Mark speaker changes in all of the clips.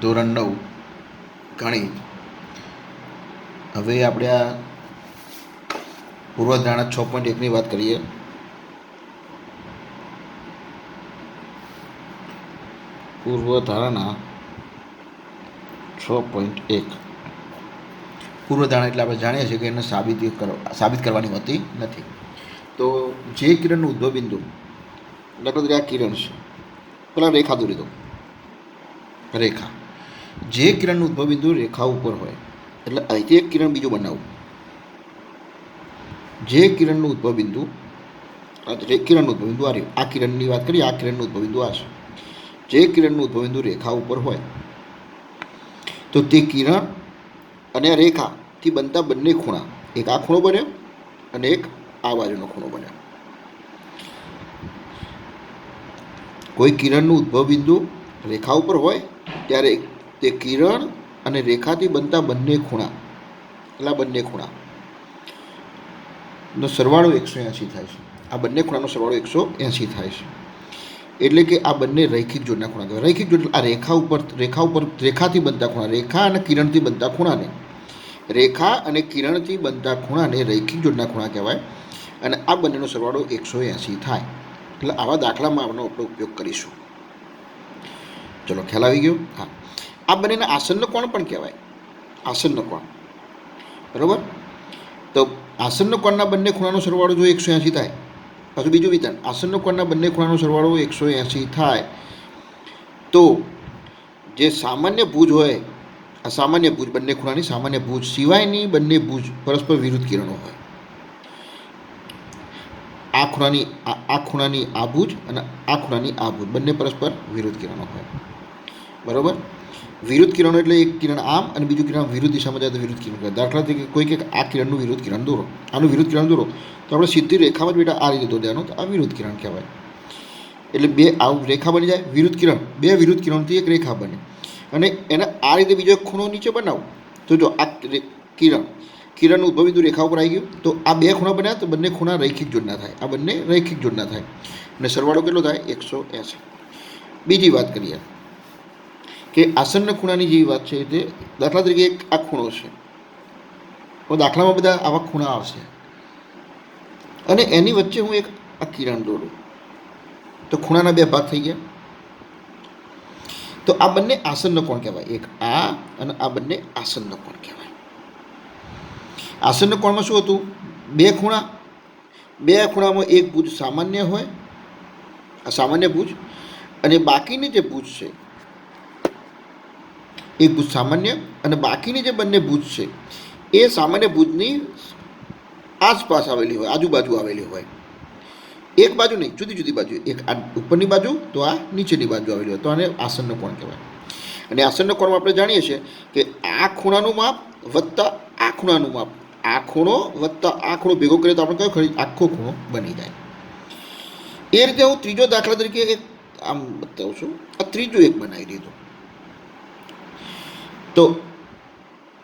Speaker 1: ધોરણ 9 ગણિત. હવે આપણે આ પૂર્વધારણા 6.1ની વાત કરીએ. પૂર્વધારણા 6.1. પૂર્વધારણા એટલે આપણે જાણીએ છીએ કે એને સાબિત કરવાની હોતી નથી. તો જે કિરણનું ઉદ્ભવ બિંદુ, દાખલા તરીકે આ કિરણ છે, પેલા રેખા દોરી દો. રેખા, જે કિરણનું ઉદ્ભવ બિંદુ રેખા ઉપર હોય, એટલે અહીંથી એક કિરણ બીજું બનાવવું. જે કિરણનું ઉદ્ભવ બિંદુ, કિરણનું ઉદ્ભવ બિંદુ આ કિરણની વાત કરીએ, આ કિરણનું ઉદ્ભવ બિંદુ આ છે. જે કિરણનું ઉદ્ભવ બિંદુ રેખા ઉપર હોય, તો તે કિરણ અને રેખાથી બનતા બંને ખૂણા, એક આ ખૂણો બન્યો અને એક આ બાજુનો ખૂણો બન્યો. કોઈ કિરણનું ઉદ્ભવ બિંદુ રેખા ઉપર હોય ત્યારે તે કિરણ અને રેખાથી બનતા બંને ખૂણા, એટલા બંને ખૂણાનો સરવાળો 180 થાય છે. આ બંને ખૂણાનો સરવાળો 180 થાય છે. એટલે કે આ બંને રૈખિક જોડના ખૂણા કહેવાય. રૈખિક જોડ આ રેખાથી બનતા ખૂણા, રેખા અને કિરણથી બનતા ખૂણાને, રેખા અને કિરણથી બનતા ખૂણાને રૈખિક જોડના ખૂણા કહેવાય. અને આ બંનેનો સરવાળો 180 થાય. એટલે આવા દાખલામાં આનો આપણે ઉપયોગ કરીશું. ચલો, ખ્યાલ આવી ગયો? હા. આ બંનેના આસન્ન કોણ પણ કહેવાય. આસન્ન કોણ, બરાબર? તો આસન્ન કોણના બંને ખૂણાનો સરવાળો જો 180 થાય, પાછું બીજું વિધાન, આસન્ન કોણના બંને ખૂણાનો સરવાળો 180 થાય તો જે સામાન્ય ભુજ હોય, આ સામાન્ય ભુજ, બંને ખૂણાની સામાન્ય ભુજ સિવાયની બંને ભુજ પરસ્પર વિરુદ્ધ કિરણો હોય. આ ખૂણાની આ ભુજ અને આ ખૂણાની આ ભુજ બંને પરસ્પર વિરુદ્ધ કિરણો હોય, બરાબર? વિરુદ્ધ કિરણો એટલે એક કિરણ આમ અને બીજું કિરણ વિરુદ્ધ દિશામાં જાય તો વિરુદ્ધ કિરણ કહેવાય. દાખલા તરીકે કોઈ કે આ કિરણનું વિરુદ્ધ કિરણ દોરો, આનું વિરુદ્ધ કિરણ દોરો, તો આપણે સીધી રેખામાં જ બેટા આ રીતે દોરવાનું, તો આ વિરુદ્ધ કિરણ કહેવાય. એટલે બે આવું રેખા બની જાય, વિરુદ્ધ કિરણ, બે વિરુદ્ધ કિરણથી એક રેખા બને. અને એને આ રીતે બીજો એક ખૂણો નીચે બનાવો, તો જો આ કિરણનું ઉદ્ભવ બિંદુ રેખા ઉપર આવી ગયું, તો આ બે ખૂણા બન્યા, તો બંને ખૂણા રૈખિક જોડના થાય. આ બંને રૈખિક જોડના થાય અને સરવાળો કેટલો થાય? 180. બીજી વાત કરીએ કે આસન્ન ખૂણાની જેવી વાત છે, તે દાખલા તરીકે એક આ ખૂણો છે, તો દાખલામાં બધા આવા ખૂણા આવશે અને એની વચ્ચે હું એક આ કિરણ દોરું, તો ખૂણાના બે ભાગ થઈ ગયા. તો આ બંને આસન્ન કોણ કહેવાય. એક આ અને આ બંને આસન્ન કોણ કહેવાય. આસન્ન કોણમાં શું હતું? બે ખૂણામાં એક ભુજ સામાન્ય હોય, આ સામાન્ય ભુજ, અને બાકીની જે ભુજ છે, એક ભુજ સામાન્ય અને બાકીની જે બંને ભુજ છે એ સામાન્ય ભુજની આસપાસ આવેલી હોય, આજુબાજુ આવેલી હોય. એક બાજુ નહીં, જુદી જુદી બાજુ, એક આ ઉપરની બાજુ તો આ નીચેની બાજુ આવેલી હોય, તો આને આસન્ન કોણ કહેવાય. અને આસન્ન કોણમાં આપણે જાણીએ છીએ કે આ ખૂણાનું માપ વત્તા આ ખૂણાનું માપ, આ ખૂણો વત્તા આ ખૂણો ભેગો કરીએ તો આપણે કયો ખરી આખો ખૂણો બની જાય. એ રીતે હું ત્રીજો દાખલા તરીકે એક આમ બતાવું છું. આ ત્રીજું એક બનાવી દીધું, તો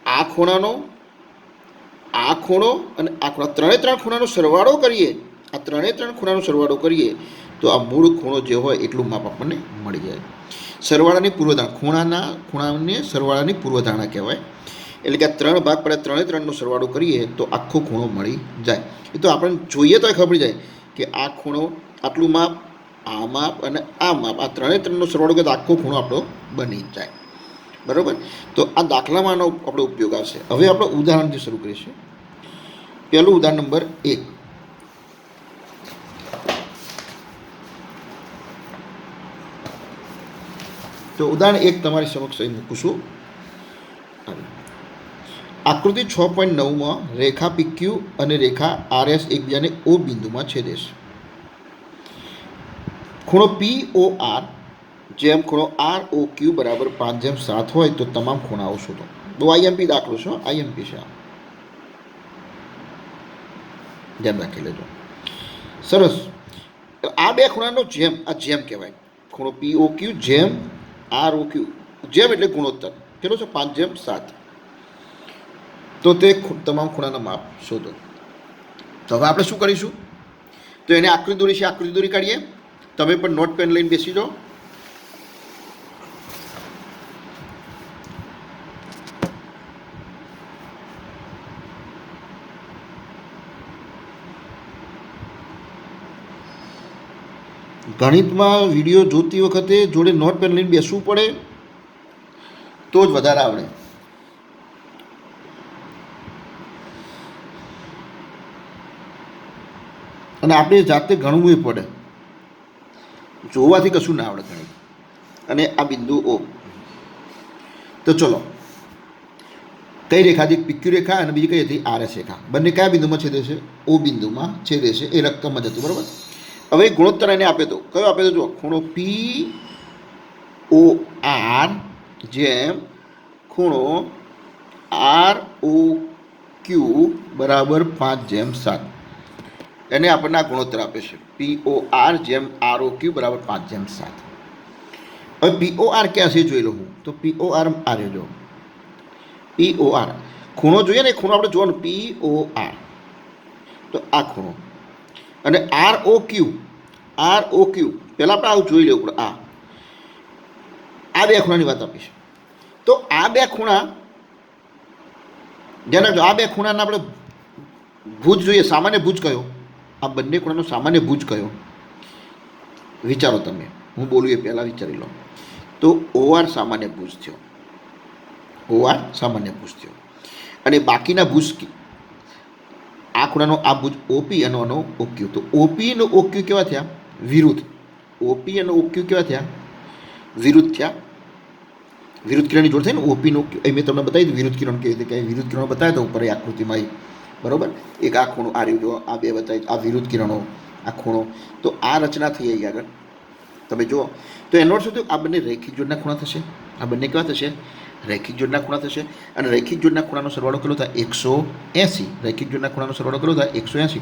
Speaker 1: આ ખૂણો અને આ ખૂણા, ત્રણે ત્રણ ખૂણાનો સરવાળો કરીએ, આ ત્રણે ત્રણ ખૂણાનો સરવાળો કરીએ તો આ મૂળ ખૂણો જે હોય એટલું માપ આપણને મળી જાય. સરવાળાની પૂર્વધારણા, ખૂણાને સરવાળાની પૂર્વધારણા કહેવાય. એટલે કે આ ત્રણ ભાગ પડે, ત્રણે ત્રણનો સરવાળો કરીએ તો આખો ખૂણો મળી જાય. એ તો આપણને જોઈએ તો ખબર પડી જાય કે આ ખૂણો આટલું માપ, આ માપ અને આ માપ, આ ત્રણે ત્રણનો સરવાળો કરીએ તો આખો ખૂણો આપણો બની જાય, બરાબર? તો આ દાખલામાં આનો આપણો ઉપયોગ આવશે. હવે આપણે ઉદાહરણથી શરૂ કરીશું. પહેલું ઉદાહરણ નંબર 1. તો ઉદાહરણ 1 તમારી સમક્ષ અહીં મૂકું છું. આકૃતિ 6.9માં રેખા PQ અને રેખા RS એકબીજાને O બિંદુમાં છેદે છે. ખૂણો POR જેમ ખૂણો ROQ બરાબર 5/7 હોય તો તમામ ખૂણાઓ શોધો. બહુ IMP દાખલો છે, IMP છે, ધ્યાન રાખી લેજો. સરસ. આ બે ખૂણાનો જેમ, આ જેમ કહેવાય. ખૂણો POQ જેમ ROQ, જેમ એટલે ગુણોત્તર કેટલો છે? 5/7. તો તે તમામ ખૂણાના માપ શોધો. તો હવે આપણે શું કરીશું? તો એને આકૃતિ દોરી છે, આકૃતિ દોરી કાઢીએ. તમે પણ નોટ પેન લઈને બેસી જાઓ. ગણિતમાં વિડીયો જોતી વખતે જોડે નોટ પેન લઈને બેસવું પડે તો જ વધારે આવડે. અને આપણે જાતે ગણવું પડે, જોવાથી કશું ના આવડે ગણિત. અને આ બિંદુ ઓ. તો ચલો, કઈ રેખા હતી? પીક્યુ રેખા અને બીજી કઈ હતી? આરએસ રેખા. બંને કયા બિંદુમાં છેદે છે? ઓ બિંદુમાં છેદે છે. એ રકમમાં જતું, બરાબર. હવે ગુણોત્તર એને આપે તો કયો આપે તો જો, ખૂણો પી ઓ આર જેમ ખૂણો આર ઓ ક્યુ બરાબર 5/7. એને આપણને આ ગુણોત્તર આપે છે. પી ઓ આર જેમ આર ઓ ક્યુ બરાબર 5/7. હવે પી ઓ આર ક્યાં છે જોઈ લો હું. તો પી ઓ આર આ રહ્યો. પી ઓ આર ખૂણો જોઈએ ને, ખૂણો આપણે જોવાનું. પી ઓ આર તો આ ખૂણો અને આર ઓ ક્યુ. આર ઓ ક્યુ પહેલાં આપણે આવું જોઈ લેવું પડે. આ બે ખૂણાની વાત આપી છે. તો આ બે ખૂણા ધ્યાન રાખજો. આ બે ખૂણાના આપણે ભુજ જોઈએ. સામાન્ય ભુજ કયો? આ બંને ખૂણાનો સામાન્ય ભુજ કયો? વિચારો તમે. હું બોલું એ પહેલાં વિચારી લો. તો ઓ આર સામાન્ય ભુજ થયો. ઓ આર સામાન્ય ભુજ થયો. અને બાકીના ભુજ, આ ખૂણાનો આ ભુજ ઓપી અને આનો ઓક્યુ. તો ઓપી અને ઓક્યુ કેવા થયા? વિરુદ્ધ. ઓપી અને ઓક્યુ કેવા થયા? વિરુદ્ધ થયા. વિરુદ્ધ કિરણની જોડ થાય ને, ઓપીનો એ મેં તમને બતાવી દીધું. વિરુદ્ધ કિરણ કેવી રીતે કે વિરુદ્ધ કિરણો બતાવ્યા હતા ઉપર એ આકૃતિમાં, બરાબર. એક આ ખૂણો આ રહ્યો, આ બે બતાવી, આ વિરુદ્ધ કિરણો, આ ખૂણો. તો આ રચના થઈ ગઈ આગળ, તમે જુઓ. તો એનો અર્થ શું થયું? આ બંને રૈખિક જોડના ખૂણા થશે. આ બંને કેવા થશે? રૈખિક જોડના ખૂણા થશે. અને રૈખિક જોડના ખૂણાનો સરવાળો કેટલો થાય? 180. રૈખિક જોડના ખૂણાનો સરવાળો કેટલો થાય? 180.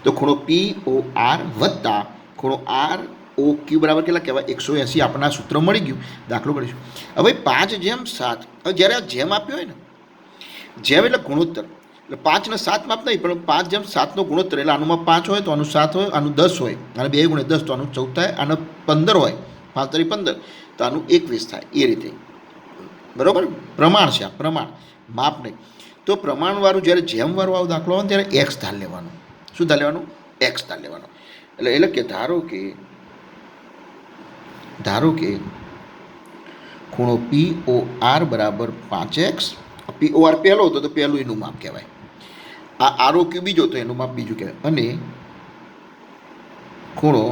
Speaker 1: તો ખૂણો પી ઓ આર વત્તા ખૂણો આર ઓ ક્યુ બરાબર કેટલા કહેવાય? 180. આપણને આ સૂત્ર મળી ગયું. દાખલો કરીશું. હવે 5/7. હવે જ્યારે આ જેમ આપ્યો હોય ને, જેમ એટલે ગુણોત્તર, એટલે 5 ને 7 માપ નહીં, પણ 5/7નો ગુણોત્તર. એટલે આનું માપ 5 હોય તો આનું 7 હોય, આનું 10 હોય, અને 2 × 10 તો આનું 14 થાય, આનું 15 હોય, 5 × 15 તો આનું 21 થાય. એ રીતે, બરાબર. પ્રમાણ છે આ, પ્રમાણ, માપ નહીં. તો પ્રમાણવાળું જ્યારે જેમવાળું આવું દાખલો હોય ને ત્યારે એક્સ ધાર લેવાનું. શું ધાર લેવાનું? એક્સ ધાર લેવાનું. એટલે કે ધારો કે ખૂણો પી ઓ આર બરાબર 5x. પી ઓ આર પહેલો હતો તો પહેલું એનું માપ કહેવાય. આ આર ઓ ક્યુ બીજો તો એનું માપ બીજું કહેવાય. અને ખૂણો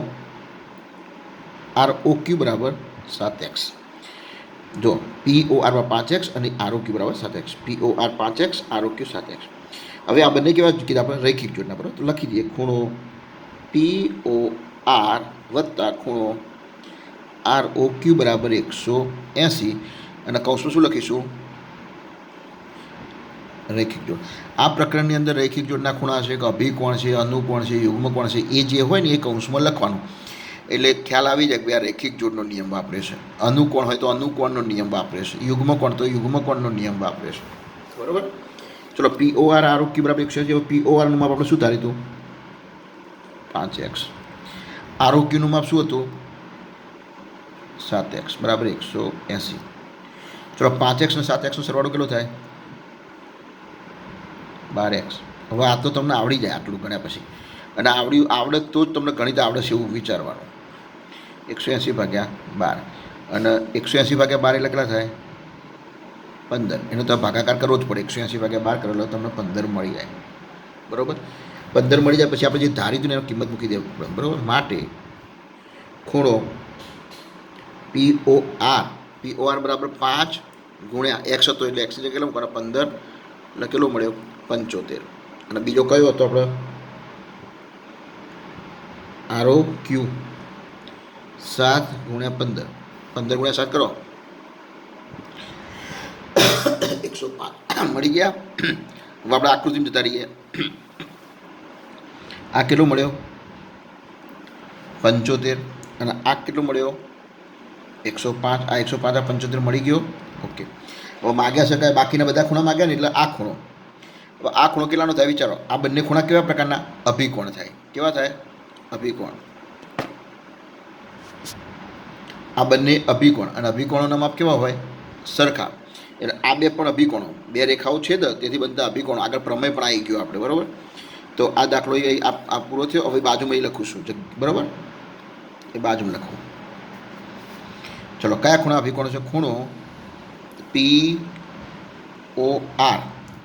Speaker 1: આર ઓ ક્યુ બરાબર 7x. જો પી ઓ આરમાં 5x અને આર ઓ ક્યુ બરાબર 7x. P O R 5x, R O Q 7x. હવે આ બંને કેવા કીધા આપણે? રૈખિક જોડના, બરાબર. તો લખી દઈએ ખૂણો પી ઓ આર વત્તા ખૂણો આર ઓ ક્યુ બરાબર 180. અને કૌંસમાં શું લખીશું? રૈખિક જોડ. આ પ્રકરણની અંદર રૈખિક જોડના ખૂણા છે કે અભિકોણ છે, અનુકોણ છે, યુગ્મકોણ છે, એ જે હોય ને એ કૌંસમાં લખવાનું. એટલે ખ્યાલ આવી જાય કે આ રૈખિક જોડનો નિયમ વાપરે છે. અનુકોણ હોય તો અનુકોણનો નિયમ વાપરે છે. યુગ્મકોણ તો યુગ્મકોણનો નિયમ વાપરે છે, બરાબર. ચલો, પી O R R O Q બરાબર 180. પી ઓ આરનું માપ આપણે શું ધાર્યું હતું? 5x. આર ઓ ક્યુનું માપ શું હતું? 7x બરાબર 180. ચલો, 5x અને 7xનો સરવાળો કેટલો થાય? 12x. હવે આ તો તમને આવડી જાય આટલું ગણ્યા પછી. અને આવડે તો જ તમને ગણિત આવડે છે એવું વિચારવાનું. 180/12. અને 180/12 એટલે કેટલા થાય? 15. એનો તો ભાગાકાર કરવો જ પડે. 180/12 કરો એટલે તમને 15 મળી જાય, બરાબર. 15 મળી જાય પછી આપણે જે ધારી હતું ને એની કિંમત મૂકી દેવી પડે, બરાબર. માટે ખૂણો પી ઓ આર બરાબર 5 × x હતો એટલે x એટલે કેટલો મૂકવાનો? 15. એટલે કેટલો મળ્યો? 75. અને બીજો કયો હતો આપણે? આર ઓ ક્યુ 7 × 15. 15 × 7 કરો, 105 મળી ગયા. હવે આપણે આકૃતિમાં જતા રહીએ. આ કેટલો મળ્યો? 75. અને આ કેટલો મળ્યો? 105. આ 105 આ 75 મળી ગયો. ઓકે. હવે માગ્યા શકાય બાકીના બધા ખૂણા માગ્યા ને, એટલે આ ખૂણો. હવે આ ખૂણો કેટલાનો થાય વિચારો? આ બંને ખૂણા કેવા પ્રકારના? અભિકોણ થાય. કેવા થાય? અભિકોણ. આ બંને અભિકોણ. અને અભિકોણોના માપ કેવા હોય? સરખા. એટલે આ બે પણ અભિકોણો, બે રેખાઓ છેદ, તેથી બધા અભિકોણો. આગળ પ્રમેય પણ આવી ગયો આપણે, બરાબર. તો આ દાખલો આ પૂરો થયો. હવે બાજુમાં એ લખું છું, બરાબર. એ બાજુમાં લખો. ચલો, કયા ખૂણા અભિકોણો છે? ખૂણો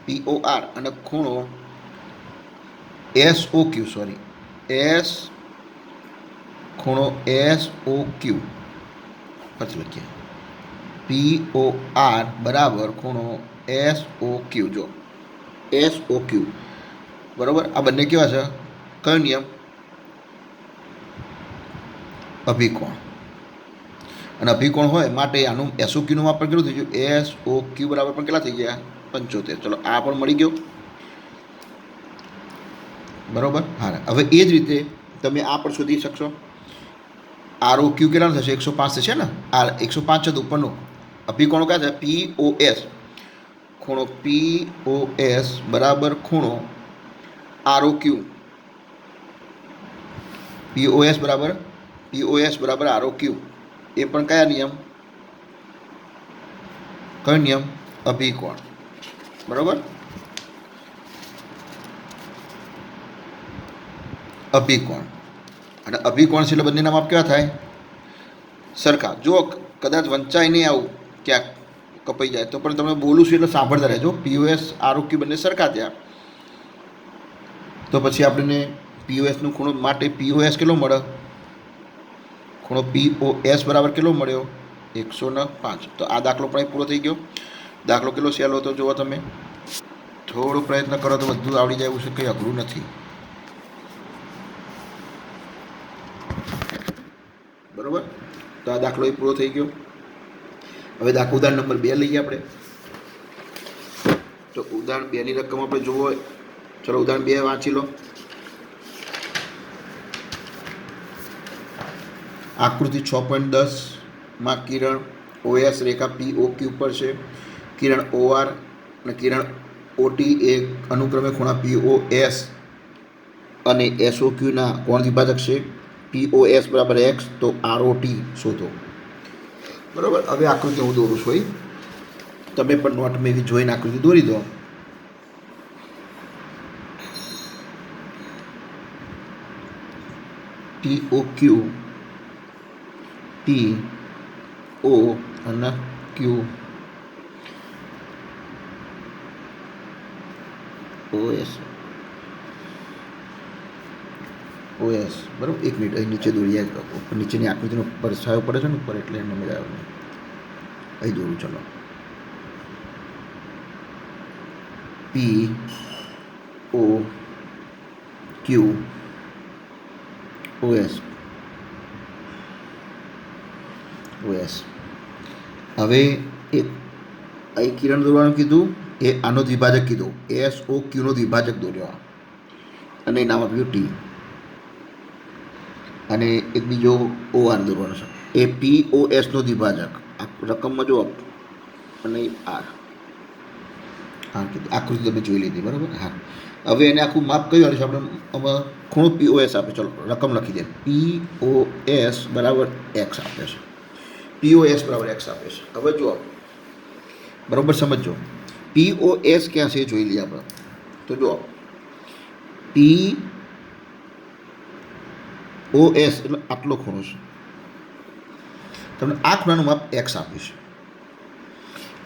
Speaker 1: POR અને ખૂણો SOQ, સોરી ખૂણો SOQ પછી લખીએ. POR બરાબર ખૂણો SOQ. જો SOQ બરાબર, આ બંને કેવા છે? કયો નિયમ? અભિકોણ. અને અભિકોણ હોય માટે આનું SOQનું માપ પણ કેટલું થઈ ગયું? SOQ બરાબર પણ કેટલા થઈ ગયા? 75. ચલો, આ પણ મળી ગયો બરાબર. હા, હવે એ જ રીતે તમે આ પણ શોધી શકશો. ROQ કેટલાનું થશે? 105 થશે ને? આ 105 છે તો ઉપરનું અભિકોણો કયા છે? POS. ખૂણો POS બરાબર ખૂણો ROQ. POS બરાબર ROQ. એ પણ કયા નિયમ? કયો નિયમ? અભિકોણ. બરાબર, અભિકોણ. અને અભિકોણ છે એટલે બંનેના માપ કેવા થાય? સરખા. જો કદાચ વંચાય નહીં આવું, ક્યાંક કપાઈ જાય તો પણ તમે બોલું છું એટલે સાંભળતા રહેજો. POS ROQ બંને સરખા થયા તો પછી આપણને POSનું ખૂણો માટે POS કેટલો મળે? ખૂણો POS બરાબર કેટલો મળ્યો? 105. તો આ દાખલો પણ પૂરો થઈ ગયો. દાખલો કેટલો સહેલો હતો જુઓ તમે. થોડો પ્રયત્ન કરો તો બધું આવડી જાય એવું છે, કંઈ અઘરું નથી. બરાબર, તો આ દાખલો એ પૂરો થઈ ગયો. હવે ઉદાહરણ નંબર 2 લઈએ આપણે. તો ઉદાહરણ 2ની રકમ આપણે જોવો. ચલો, ઉદાહરણ 2 વાંચી લો. આકૃતિ 6.10માં કિરણ OS રેખા POQ પર છે. કિરણ OR અને કિરણ OT એ અનુક્રમે ખૂણા POS અને SOQના કોણ વિભાજક છે. POS બરાબર X, તો ROT શોધો. બરાબર, હવે આકૃતિ હું દોરું છું. તમે પણ નોટમાં એવી જોઈને આકૃતિ દોરી દો. POQ, PO અને Q, OS બરાબર. એક મિનિટ, અહીં નીચે દોરીએ. ઉપર નીચેની આકૃતિનો પરછાયો પડે છે ને ઉપર, એટલે એમને મજા આવે. અહીં દોરું. ચલો, POQ OS. હવે એક અહીં કિરણ દોરવાનું કીધું, એ આનો દ્વિભાજક કીધું. SOQનો દ્વિભાજક દોર્યો અને નામ આપ્યું T. અને એક બીજો OR દોરવાનો છે, એ POSનો દ્વિભાજક. આ રકમમાં જો અને R કીધું. આકૃતિ તમે જોઈ લીધી બરાબર. હા, હવે એને આખું માપ કયું આવીશું આપણે? આમાં ખૂણો POS આપે. ચલો, રકમ લખી દે. POS બરાબર X આપે છે. POS બરાબર X આપે છે. હવે જુઓ બરાબર, સમજો. POS ક્યાં છે એ જોઈ લઈએ આપણે. તો જુઓ, POS એટલે આટલો ખૂણો છે. તમને આ ખૂણાનું માપ X આપ્યું છે.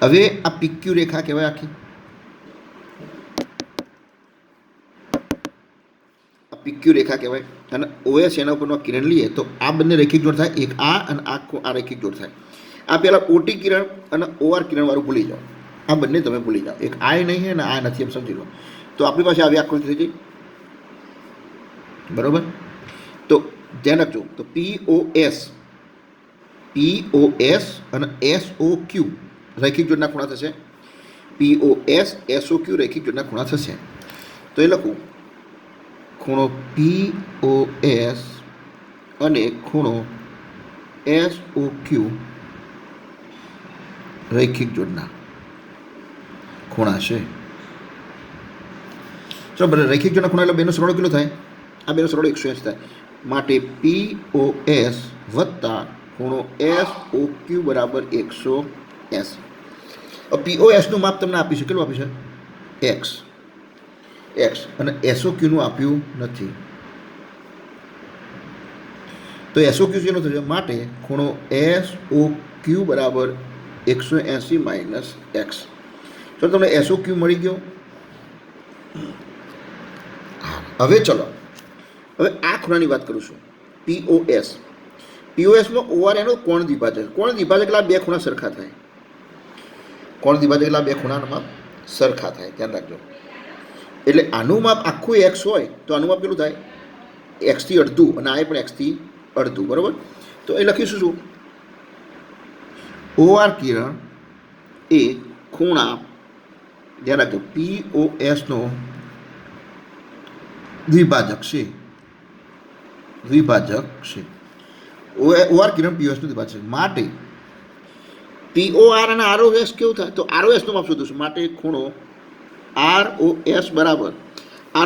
Speaker 1: હવે આ PQ રેખા કહેવાય આખી. PQ રેખા કહેવાય. અને OS એના ઉપરનો કિરણ લઈએ તો આ બંને રેખિક જોડ થાય. એક આ અને આ રેખિક જોડ થાય. આ પહેલાં OT કિરણ અને OR કિરણ વાળું ભૂલી જાઓ. આ બંને તમે ભૂલી જાઓ. એક આ નહીં અને આ નથી, એમ સમજી લો. તો આપણી પાસે આવી આકૃતિ થઈ ગઈ બરાબર. તો ધ્યાન રાખજો. તો POS અને SOQ રૈખિક જોડના ખૂણા થશે. POS SOQ રૈખિક જોડના ખૂણા થશે. તો એ લખું, ખૂણો POS અને ખૂણો SOQ રૈખિક જોડના ખૂણા છે. ચલો, બરાબર. રૈખિક જોડના ખૂણા એટલે બેનો સરવાળો કેટલો થાય? આ બેનો સરવાળો 180 થાય. માટે POS વત્તા ખૂણો SOQ બરાબર 180. POSનું માપ તમને આપીશું. કેટલું આપીશું? X. અને SOQનું આપ્યું નથી. તો SOQ કેટલો થશે? માટે ખૂણો SOQ બરાબર 180 માઇનસ એક્સ. તો તમને SOQ મળી ગયો. હવે ચલો, હવે આ ખૂણાની વાત કરું છું. POS. POSમાં OR એનો કોણ દ્વિભાજક. કોણ દ્વિભાજક એટલે બે ખૂણા સરખા થાય. કોણ દ્વિભાજક એટલે બે ખૂણાના માપ સરખા થાય, ધ્યાન રાખજો. એટલે આનું માપ આખું એક્સ હોય તો આનું માપ કેટલું થાય? એક્સથી અડધું, અને આ પણ એક્સથી અડધું, બરાબર. તો એ લખીશું શું? OR કિરણ એ ખૂણા, ધ્યાન રાખજો, POSનો દ્વિભાજક છે. દ્વિભાજક છે. OR કિરણ POSનું દ્વિભાજક છે. માટે POR અને ROS કેવું થાય? તો ROSનું માપ શોધીશું. માટે ખૂણો ROS બરાબર,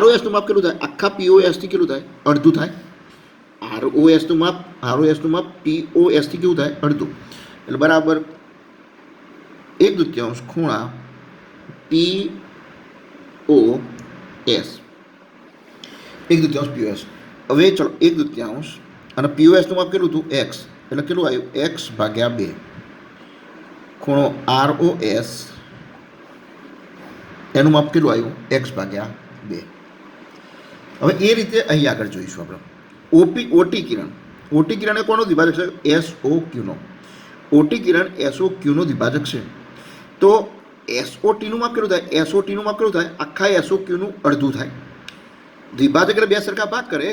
Speaker 1: ROSનું માપ કેટલું થાય? આખા POSથી કેટલું થાય? અડધું થાય. ROSનું માપ POSથી કેવું થાય? અડધું. એટલે બરાબર 1/2 ખૂણા POS. 1/2 POS. હવે ચલો 1/2 અને POSનું માપ કેટલું હતું? એક્સ. એટલે કેટલું આવ્યું? એક્સ ભાગ્યા 2. ખૂણો ROS એનું માપ કેટલું આવ્યું? એક્સ ભાગ્યા 2. હવે એ રીતે અહીં આગળ જોઈશું આપણે. OT કિરણ. OT કિરણ એ કોનો દ્વિભાજક છે? SOQનો. OT કિરણ SOQનો દ્વિભાજક છે. તો SOTનું માપ કેટલું થાય? SOTનું માપ કેટલું થાય? આખા SOQનું અડધું થાય. દ્વિભાજક એટલે બે સરખા ભાગ કરે.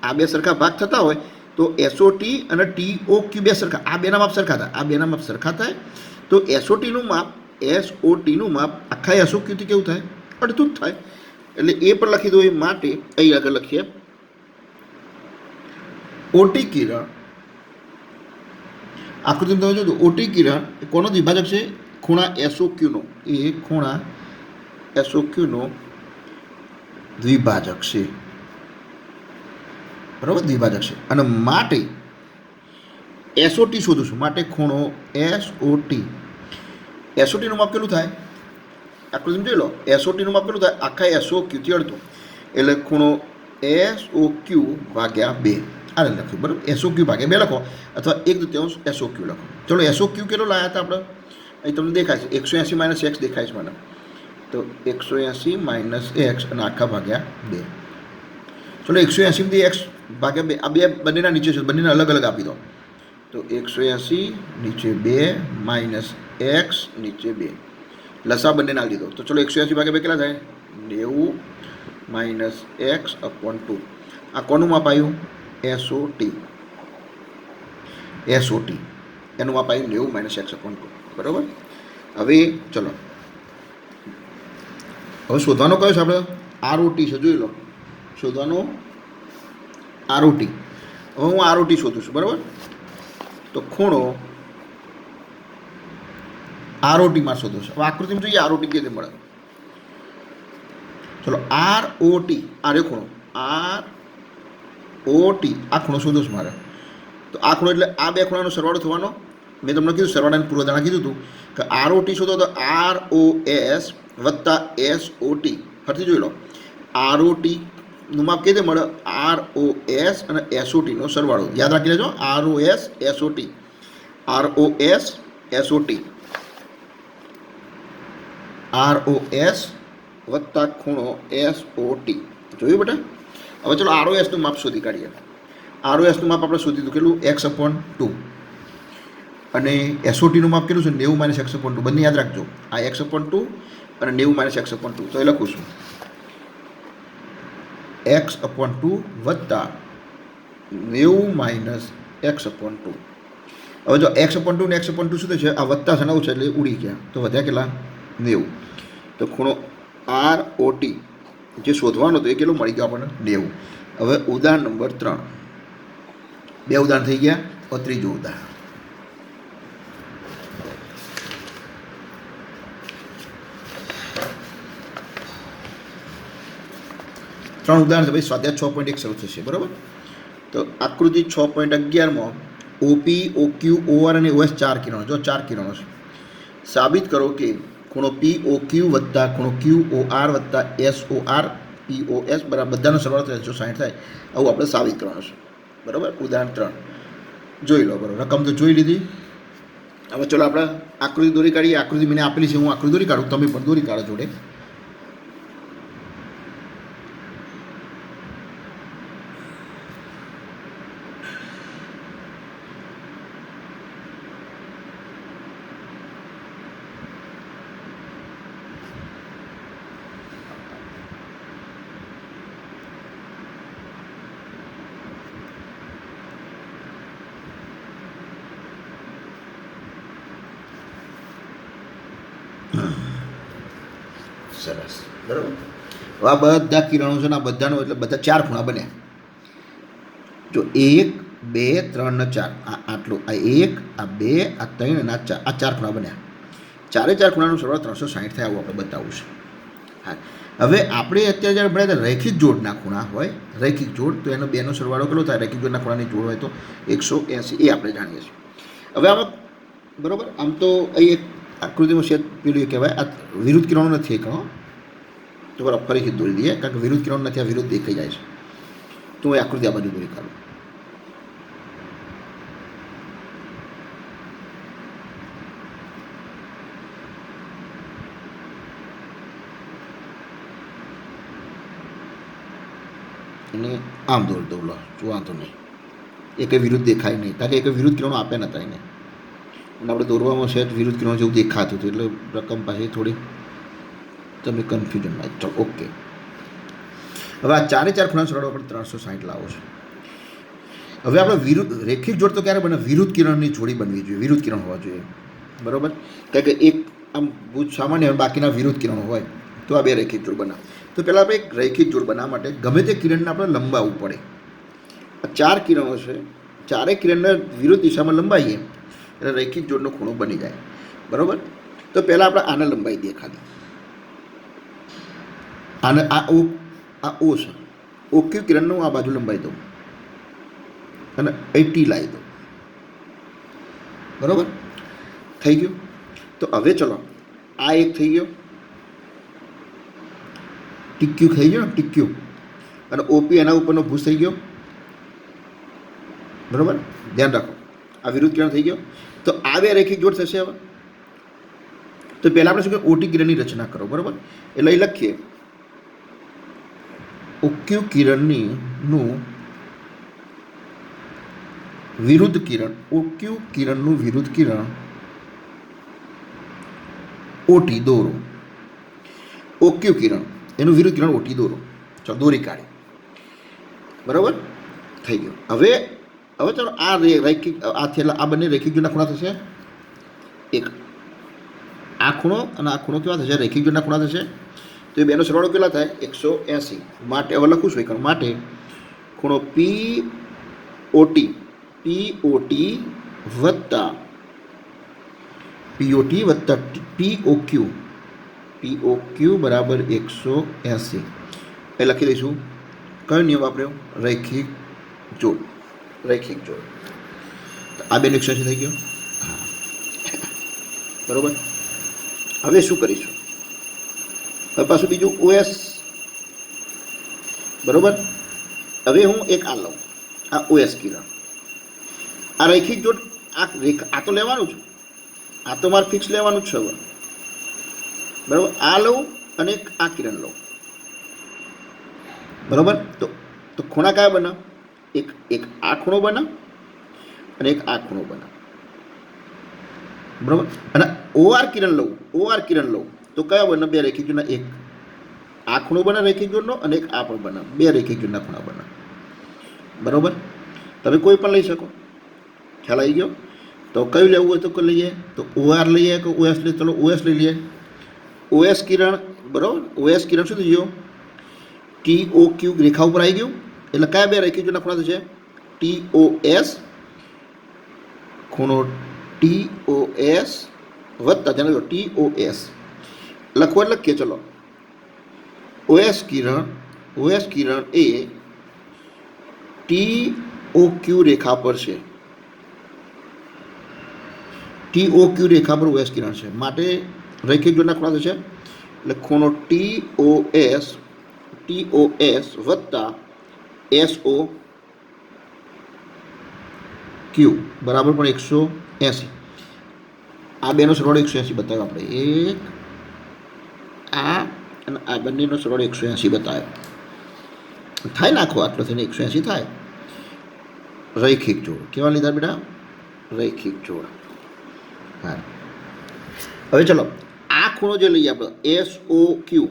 Speaker 1: આ બે સરખા ભાગ થતા હોય તો SOT અને TOQ બે સરખા, આ બેના માપ સરખા થાય. આ બેના માપ સરખા થાય તો SOTનું માપ આખા SOQથી કેવું થાય? અડધું જ થાય. એટલે એ પણ લખી દો. એ માટે અહીં આગળ લખીએ OT કિરણ. આકૃતિ તમે જોજો, OT કિરણ કોનો દ્વિભાજક છે? ખૂણા SOQનો. એ ખૂણા SOQનો દ્વિભાજક છે, બરાબર, દ્વિભાજક છે. અને માટે SOT શોધું છું. માટે ખૂણો SOTનું માપ કેટલું થાય? આકૃતિ જોઈ લો. SOTનું માપ કેટલું થાય? આખા SOQથી અડધું. એટલે ખૂણો SOQ ભાગ્યા 2. આ લખ્યું, બરાબર. SOQ ભાગ્યા 2 લખો, અથવા 1/2 SOQ લખો. ચલો, SOQ કેટલો લાવ્યા હતા આપણે? અહીં તમને દેખાય છે 180 માઇનસ એક્સ દેખાય છે મને. તો 180 માઇનસ એક્સ અને આખા ભાગ્યા 2. ચલો, 180 એક્સ ભાગ્યા 2. આ બે બંનેના નીચે છે, બંનેને અલગ અલગ આપી દો. તો 180 નીચે 2 માઇનસ એક્સ નીચે 2. લસા બંનેને આપી દો. તો ચલો, 180 ભાગ્યા 2 કેટલા થાય? 90 માઇનસ એક્સ અપોન 2. આ કોનું માપ આવ્યું? SOT. એનું માપ આવ્યું 90 માઇનસ એક્સ અપોન 2, બરાબર. હવે ચલો, હવે શોધવાનો કયો છે આપણે? ROT છે, જોઈ લો. શોધવાનો ROT. હવે હું ROT શોધું છું, બરાબર. તો ખૂણો ROTમાં શોધું છું. હવે આકૃતિમાં જોઈએ ROT કેવી રીતે મળે. ચલો, ROT, આ રે ખૂણો ROT, આ ખૂણો શોધું છું મારે. તો આ ખૂણો એટલે આ બે ખૂણાનો સરવાળો થવાનો. મેં તમને કીધું, સરવાળાની પૂર્વધારણા કીધું હતું કે ROT શોધો તો ROS વત્તા SOT. ફરીથી જોઈ લો. ROTનું માપ કેવી રીતે મળે? ROS અને SOTનો સરવાળો. યાદ રાખી લેજો, ROS SOT. ROS વત્તા ખૂણો SOT. જોયું બેટા? હવે ચલો, ROSનું માપ શોધી કાઢીએ. ROSનું માપ આપણે શોધી દીધું. કેટલું? x/2. અને SOTનું માપ કેટલું છે? 90 માઇનસ x/2. બંને યાદ રાખજો. આ x/2 અને 90 માઇનસ x/2. તો એ લખું છું x/2 વત્તા 90 માઇનસ x/2. હવે જો x/2 ને x/2 શું થશે? આ વત્તા છે ને ઓછા એટલે ઉડી ગયા. તો વધ્યા કેટલા? 90. તો ખૂણો ROT જે શોધવાનો હતો એ કેટલો મળી ગયો આપણને? 90. હવે ઉદાહરણ નંબર 3. 2 ઉદાહરણ થઈ ગયા. હવે ત્રીજું ઉદાહરણ. ત્રણ ઉદાહરણ છે ભાઈ. સ્વાધ્યાય 6.1 શરૂ થશે, બરાબર. તો આકૃતિ 6.11માં OP, OQ, OR અને OS 4 કિરણો. જો 4 કિરણો છે. સાબિત કરો કે ખૂણો POQ વત્તા ખૂણો QOR વત્તા SOR POS બરાબર બધાનો સરવાળો થાય 160 થાય. આવું આપણે સાબિત કરવાનું છે. બરાબર. ઉદાહરણ 3 જોઈ લો. બરાબર, રકમ તો જોઈ લીધી. હવે ચલો આપણે આકૃતિ દોરી કાઢીએ. આકૃતિ મને આપેલી છે, હું આકૃતિ દોરી કાઢું, તમે પણ દોરી કાઢો જોડે. સરસ. બરાબર. હવે આ બધા કિરણો છે ને, આ બધાનો એટલે બધા 4 ખૂણા બન્યા. જો 1 2 3 ને 4, આ આટલું, આ 1 આ 2 આ 3 અને આ 4 ખૂણા બન્યા. 4 ખૂણાનો સરવાળો 360 થાય, આવું આપણે બતાવવું છે. હા, હવે આપણે અત્યારે જ્યારે ભણ્યા રૈખિક જોડના ખૂણા હોય, રૈખિક જોડ, તો એનો બેનો સરવાળો કેટલો થાય? રૈખિક જોડના ખૂણાની જોડ હોય તો 180, એ આપણે જાણીએ છીએ. હવે આમાં બરાબર, આમ તો અહીં એક આકૃતિમાં છે પેલું કહેવાય, આ વિરુદ્ધ કિરણો નથી કહો તો બરાબર, ફરીથી દોરી દઈએ, કારણ કે વિરુદ્ધ કિરણો નથી, આ વિરુદ્ધ દેખાઈ જાય છે. તો હું આકૃતિ આ બાજુ દોરી કાઢું. અને આમ દોરી દઉં. લો, જો વાંધો નહીં, એ કંઈ વિરુદ્ધ દેખાય નહીં, કારણ કે એ કંઈ વિરુદ્ધ કિરણો આપે નતા એને. અને આપણે દોરવામાં છે વિરુદ્ધ કિરણો જેવું દેખાતું હતું, એટલે રકમ પાછી થોડી તમે કન્ફ્યુઝનમાં. ચાલો, ઓકે. હવે આ 4 ખૂણા સરવાળો આપણે 360 લાવો છે. હવે આપણે વિરુદ્ધ રેખિક જોડ તો ક્યારે બને? વિરુદ્ધ કિરણની જોડી બનવી જોઈએ, વિરુદ્ધ કિરણ હોવા જોઈએ. બરાબર, કારણ કે એક આમ ભુજ સામાન્ય હોય, બાકીના વિરુદ્ધ કિરણો હોય, તો આ 2 રેખિક જોડ બનાવે. તો પહેલાં આપણે એક રૈખિક જોડ બનાવવા માટે ગમે તે કિરણને આપણે લંબાવવું પડે. આ 4 કિરણો છે, 4 કિરણને વિરુદ્ધ દિશામાં લંબાવીએ એટલે રૈખિક જોડનો ખૂણો બની જાય. બરાબર. તો પહેલાં આપણે આને લંબાવી દઈએ ખાલી. આને આ ઓ છે, ઓક્યુ કિરણનું આ બાજુ લંબાવી દઉં અને 80 લાવી દઉં. બરાબર, થઈ ગયું. તો હવે ચલો, આ એક થઈ ગયો, ટીક્યુ થઈ ગયો, ટીક્યુ, અને ઓપી એના ઉપરનો ભૂસ થઈ ગયો. બરાબર, ધ્યાન રાખો, આ વિરુદ્ધ કિરણ થઈ ગયો. તો આ 2 રેખિક જોડ થશે. હવે તો પહેલાં આપણે શું કે ઓટી કિરણની રચના કરો. બરાબર, એટલે એ લખીએ ઓક્યુ કિરણનું વિરુદ્ધ કિરણ, ઓક્યુ કિરણનું વિરુદ્ધ કિરણ ઓટી દોરો. ઓક્યુ કિરણ એનું વિરુદ્ધ કિરણ ઓટી દોરો. ચાલો, દોરી કાઢી. બરાબર, થઈ ગયું. હવે ચાલો, આ રૈખિક, આ થયેલા આ બંને રૈખિક જોડના ખૂણા થશે. એક આ ખૂણો અને આ ખૂણો કેવા થશે? રૈખિક જોડના ખૂણા થશે. તો એ બેનો સરવાળો કેટલા થાય? 180. માટે હવે લખું છું એક માટે ખૂણો POT વત્તા POQ બરાબર 180. એ લખી દઈશું. કયો નિયમ વાપર્યો? રૈખિક જોડ. રૈખિક જોડ. આ બેનો 180 થઈ ગયો. હા, બરાબર. હવે શું કરીશું? હવે પાછું બીજું OS. બરાબર, હવે હું એક આ લઉં, આ OS કિરણ. આ રૈખિક જોડ, આ તો લેવાનું છે, આ તો મારે ફિક્સ લેવાનું જ છે. હવે બરાબર, આ લઉં અને એક આ કિરણ લઉં. બરાબર, તો ખૂણા કયા બને? એક આ ખૂણો બને અને એક આ ખૂણો બને. બરાબર, અને OR કિરણ લઉં તો કયા બને? 2 રેખિક જોડના. એક આ ખૂણો બને રૈખિક જોડનો અને એક આ પણ બને. 2 રેખિક જોડના ખૂણા બને. બરાબર, તમે કોઈ પણ લઈ શકો. ખ્યાલ આવી ગયો? તો કયું લેવું હોય તો લઈએ. તો OR લઈએ કે OS લઈએ? ચલો, OS લઈ લઈએ. OS કિરણ, બરાબર, OS કિરણ શું થઈ ગયો? TOQ રેખા ઉપર આવી ગયું. એટલે કયા 2 રૈખિક જોડના ખૂણા થશે? TOS, ખૂણો TOS વત્તા, ધ્યાન રાખો, TOS લખવો એટલે લખીએ. ચલો, OS કિરણ એ TOQ રેખા પર છે. TOQ રેખા પર OS કિરણ છે. માટે રૈખિક જોડના ખૂણા થશે. એટલે ખૂણો TOS વત્તા SO ક્યુ બરાબર પણ 180. આ બેનો સરવાળો 180 બતાવ્યો આપણે. એક આ અને આ બંનેનો સરવાળો 180 બતાવ્યો. થાય નાખો આટલો થઈને 180 થાય. રૈખિક જોડ કેવા લીધા બેટા? રૈખિક જોડ. હા, હવે ચલો આ ખૂણો જે લઈએ આપણે એસ ઓ ક્યુ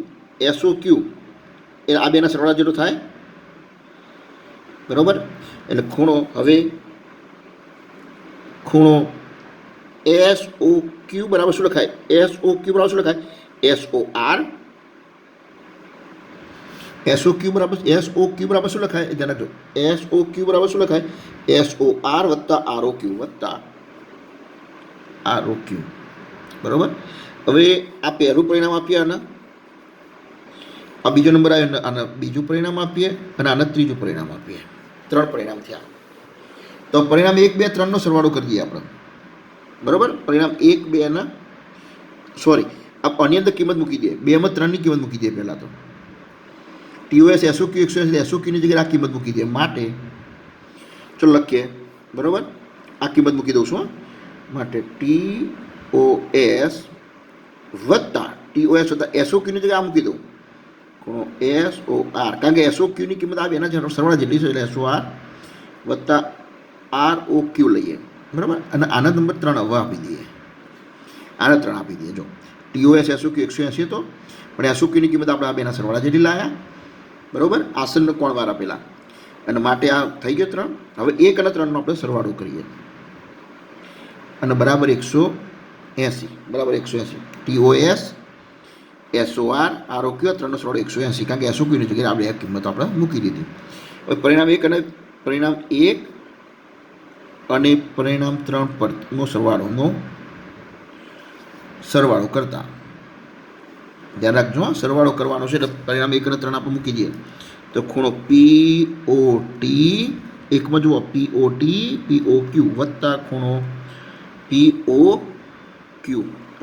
Speaker 1: એ આ બેના સરવાળા જેટલો થાય, બરાબર. એટલે ખૂણો હવે ખૂણો એસ ઓ ક્યુ બરાબર શું લખાય? એસ ઓ ક્યુ બરાબર શું લખાય? SO ક્યુ બરાબર શું લખાય? ધ્યાન રાખજો. SO ક્યુ બરાબર શું લખાય? SOR વત્તા ROQ વત્તા ROQ. બરાબર. હવે આ પહેલું પરિણામ આપીએ, આના આ બીજો નંબર આવ્યો, આના બીજું પરિણામ આપીએ અને આના ત્રીજું પરિણામ આપીએ. 3 પરિણામ થયા. તો પરિણામ 1, 2, 3નો સરવાળો કરી દઈએ આપણે. બરાબર. પરિણામ 1, 2 ના સોરી આની અંદર કિંમત મૂકી દઈએ. 2માં 3ની કિંમત મૂકી દઈએ પહેલાં તો. TOS SOQ 180 SOQની જગ્યાએ આ કિંમત મૂકી દઈએ. માટે ચલો લખીએ. બરાબર. આ કિંમત મૂકી દઉં છું. માટે TOS વત્તા SOQની જગ્યાએ આ મૂકી દઉં. ખૂણો SOR, કારણ કે SOQની કિંમત આ બેના સરવાળા જેટલી છે, એટલે SOR વત્તા ROQ લઈએ. બરાબર. અને આના નંબર 3 હવે આપી દઈએ. આના 3 આપી દઈએ. જો TOS SOQ 180 હતો, પણ SOQની કિંમત આપણે આ બેના સરવાળા જેટલી લાયા. બરાબર. આસનનો કોણ વાર આપેલા, અને માટે આ થઈ ગયો 3. હવે 1 અને 3નો આપણે સરવાળો કરીએ અને બરાબર 180. બરાબર 180. TOS SOR ROQ 3નો સરવાળો 180, કારણ કે SOQની જગ્યાએ આપણે આ કિંમત આપણે મૂકી દીધી. હવે પરિણામ 1 અને પરિણામ 3 પરનો સરવાળો કરતા ધ્યાન રાખજો. સરવાળો કરવાનો છે, એટલે પરિણામ 1 અને 3 આપણે મૂકી દઈએ. તો ખૂણો POT, એકમાં જુઓ POQ વત્તા ખૂણો POQ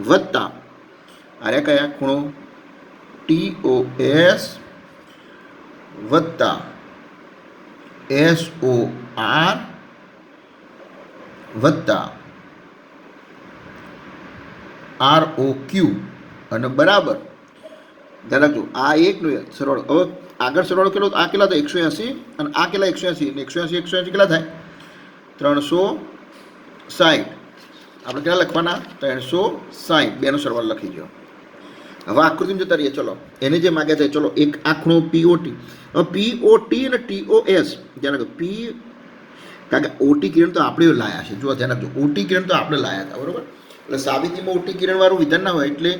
Speaker 1: વત્તા આરે કયા? ખૂણો TOS વત્તા SOR વત્તા ROQ અને બરાબર. ધ્યાન રાખજો. આ એકનો સરવાળો. હવે આગળ સરવાળો કેટલો? આ કેટલા થાય? 180 અને આ કેટલા? 180 અને 180 કેટલા થાય? 360. આપણે કેટલા લખવાના? 360. બેનો સરવાળો લખી દો. હવે આકૃતિમાં જતા રહીએ. ચલો એને જે માગ્યા છે, ચલો એક આ ખૂણો POT. હવે POT અને TOS ધ્યાન રાખજો. કારણ કે OT કિરણ તો આપણે લાયા છે. જો ધ્યાન રાખજો, OT કિરણ તો આપણે લાયા હતા. બરાબર. એટલે સાબિતીમાં OT કિરણવાળું વિધાન ના હોય, એટલે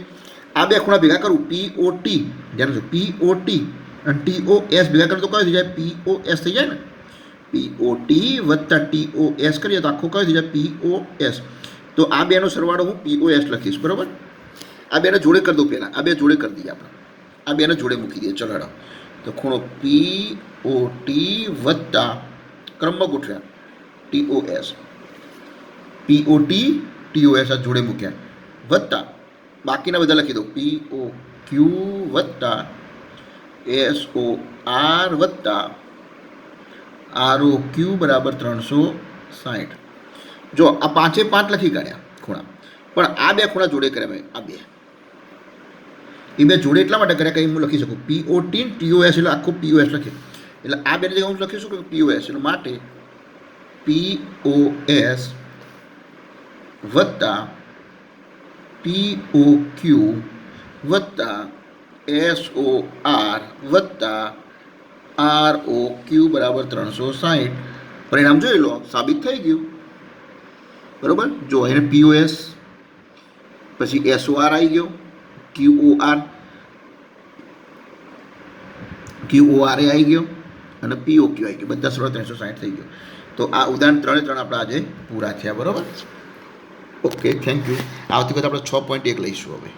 Speaker 1: આ બે ખૂણા ભેગા કરું POT. ધ્યાન રાખજો. POT અને TOS ભેગા કરું તો કયો થઈ જાય? POS થઈ જાય ને. POT વત્તા TOS કરીએ તો આખું કયો થઈ જાય? POS. તો આ બેનો સરવાળો હું POS લખીશ. બરાબર. આ બેને જોડે કરી દઉં પહેલાં. આ બે જોડે કરી દઈએ આપણે. આ બેને જોડે મૂકી દઈએ. ચલો હેડો. તો ખૂણો POT વત્તા ક્રમમાં ગોઠવ્યા TOS. POT TOS આ જોડે મૂક્યા વત્તા બાકીના બધા લખી દઉં. POQ વત્તા SOR વત્તા ROQ બરાબર 360. જો આ 5 લખી કાઢ્યા ખૂણા, પણ આ બે ખૂણા જોડે કર્યા ભાઈ. આ બે એ બે જોડે એટલા માટે કર્યા કે હું લખી શકું POT TOS, એટલે આખું POS લખીએ. એટલે આ બેની જગ્યાએ હું લખીશું કે POS. એટલે માટે POS વત્તા POQ વત્તા SOR વત્તા ROQ બરાબર 360. પરિણામ જોઈ લો, સાબિત થઈ ગયું. બરાબર. જો એને POS પછી SOR આવી ગયો, QOR આવી ગયો અને POQ આવી ગયો. બધા સરળ 360 થઈ ગયો. તો આ ઉદાહરણ 3 આપણે આજે પૂરા થયા. બરાબર. Okay, thank you. આવતી વખતે આપણે 6.1 લઈશું હવે.